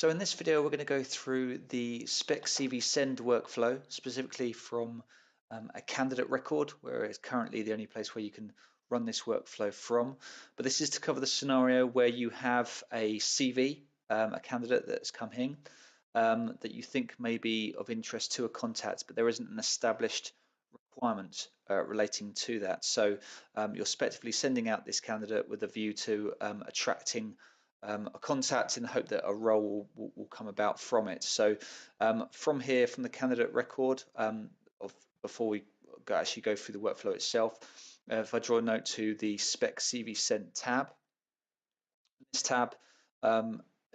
So in this video, we're going to go through the Spec CV send workflow, specifically from a candidate record, where it's currently the only place where you can run this workflow from. But this is to cover the scenario where you have a CV, a candidate that's come in, that you think may be of interest to a contact, but there isn't an established requirement relating to that. So you're effectively sending out this candidate with a view to attracting a contact in the hope that a role will come about from it. So from here, from the candidate record, before we actually go through the workflow itself, if I draw a note to the Spec CV Sent tab, this tab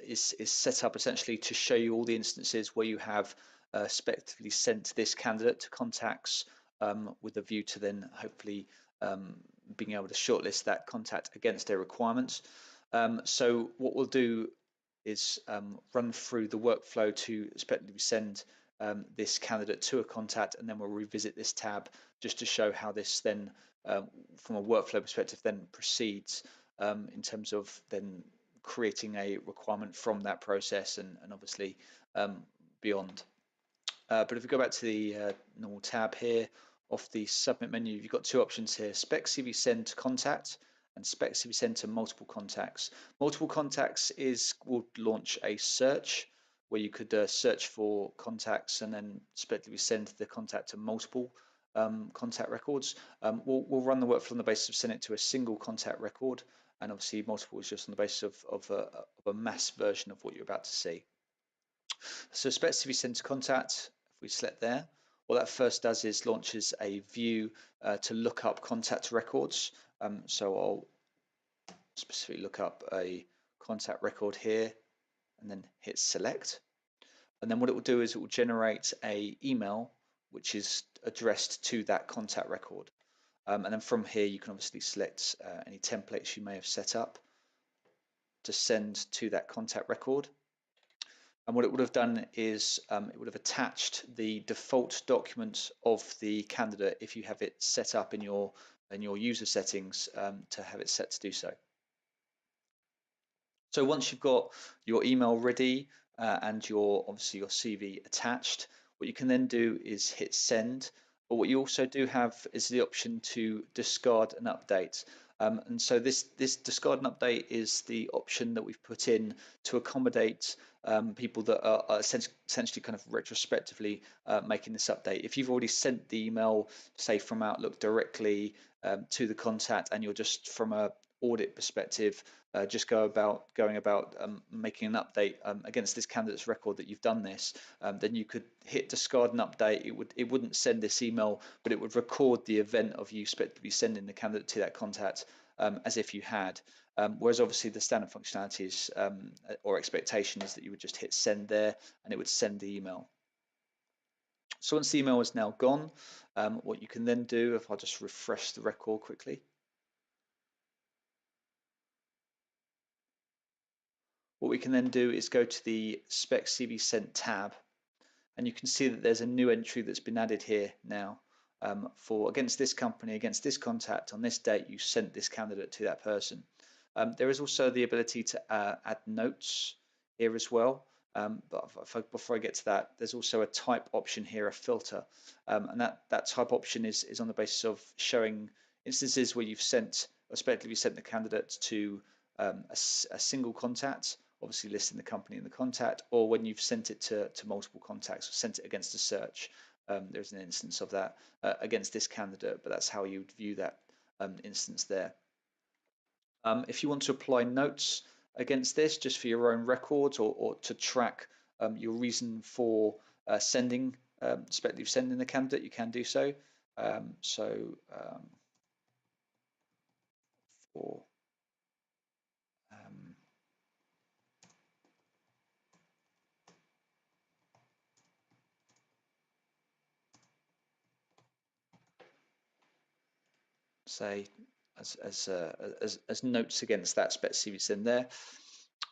is set up essentially to show you all the instances where you have effectively sent this candidate to contacts with a view to then hopefully being able to shortlist that contact against their requirements. So what we'll do is run through the workflow to effectively send this candidate to a contact, and then we'll revisit this tab just to show how this then, from a workflow perspective, then proceeds in terms of then creating a requirement from that process and obviously beyond. But if we go back to the normal tab here, off the submit menu, you've got two options here: Spec CV Send to contact and Spec CV Send to multiple contacts. Multiple contacts will launch a search where you could search for contacts and then effectively send the contact to multiple contact records. We'll run the workflow on the basis of sending it to a single contact record, and obviously multiple is just on the basis of a mass version of what you're about to see. So Spec CV Send to contact, if we select there, what that first does is launches a view to look up contact records. So I'll specifically look up a contact record here and then hit select. And then what it will do is it will generate an email which is addressed to that contact record. And then from here you can obviously select any templates you may have set up to send to that contact record. And what it would have done is it would have attached the default document of the candidate if you have it set up in your user settings to have it set to do so. So once you've got your email ready and obviously your CV attached, what you can then do is hit send. But what you also do have is the option to discard and update. And so this discard and update is the option that we've put in to accommodate people that are essentially kind of retrospectively making this update. If you've already sent the email, say from Outlook directly to the contact, and you're just from a audit perspective, just going about making an update against this candidate's record that you've done this, then you could hit discard and update. It wouldn't send this email, but it would record the event of you effectively sending the candidate to that contact as if you had. Whereas obviously the standard functionality is or expectation is that you would just hit send there and it would send the email. So once the email is now gone, what you can then do, if I'll just refresh the record quickly, what we can then do is go to the Spec CV Sent tab, and you can see that there's a new entry that's been added here now for against this company, against this contact, on this date you sent this candidate to that person. There is also the ability to add notes here as well, but before I get to that, there's also a type option here, a filter, and that type option is on the basis of showing instances where you've effectively sent the candidate to a single contact, obviously listing the company and the contact, or when you've sent it to multiple contacts or sent it against a search. There's an instance of that against this candidate, but that's how you would view that instance there. If you want to apply notes against this just for your own records or to track your reason for sending the candidate, you can do so. For say as notes against that Spec CV Send there.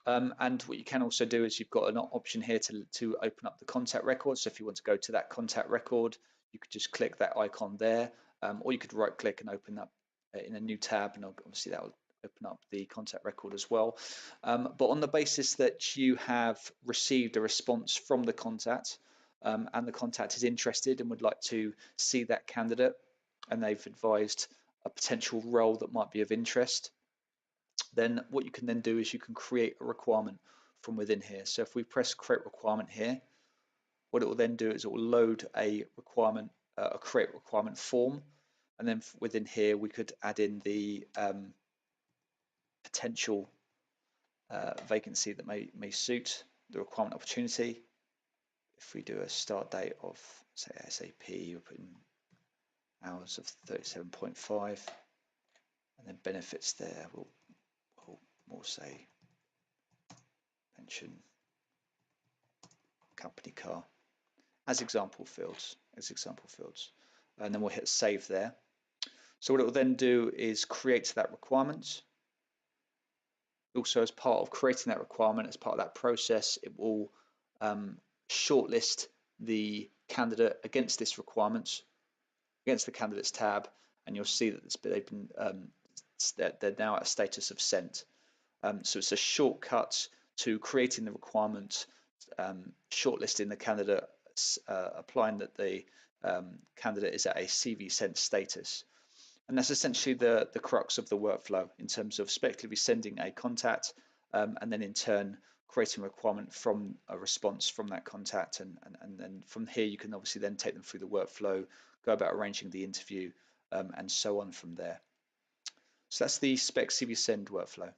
And what you can also do is you've got an option here to open up the contact record. So if you want to go to that contact record, you could just click that icon there, or you could right click and open up in a new tab, and obviously that will open up the contact record as well. But on the basis that you have received a response from the contact, and the contact is interested and would like to see that candidate, and they've advised a potential role that might be of interest, then what you can then do is you can create a requirement from within here. So if we press create requirement here, what it will then do is it will load a requirement, a create requirement form, and then within here we could add in the potential vacancy that may suit the requirement opportunity. If we do a start date of, say, SAP, we're putting hours of 37.5, and then benefits there, we'll say pension, company car, as example fields, and then we'll hit save there. So what it will then do is create that requirement. Also, as part of creating that requirement, as part of that process, it will shortlist the candidate against this requirement, against the candidates tab, and you'll see that they've been they're now at a status of sent. So it's a shortcut to creating the requirement, shortlisting the candidate, applying that the candidate is at a CV sent status. And that's essentially the crux of the workflow in terms of speculatively sending a contact, and then in turn creating a requirement from a response from that contact, and then from here you can obviously then take them through the workflow, go about arranging the interview, and so on from there. So that's the Spec CV send workflow.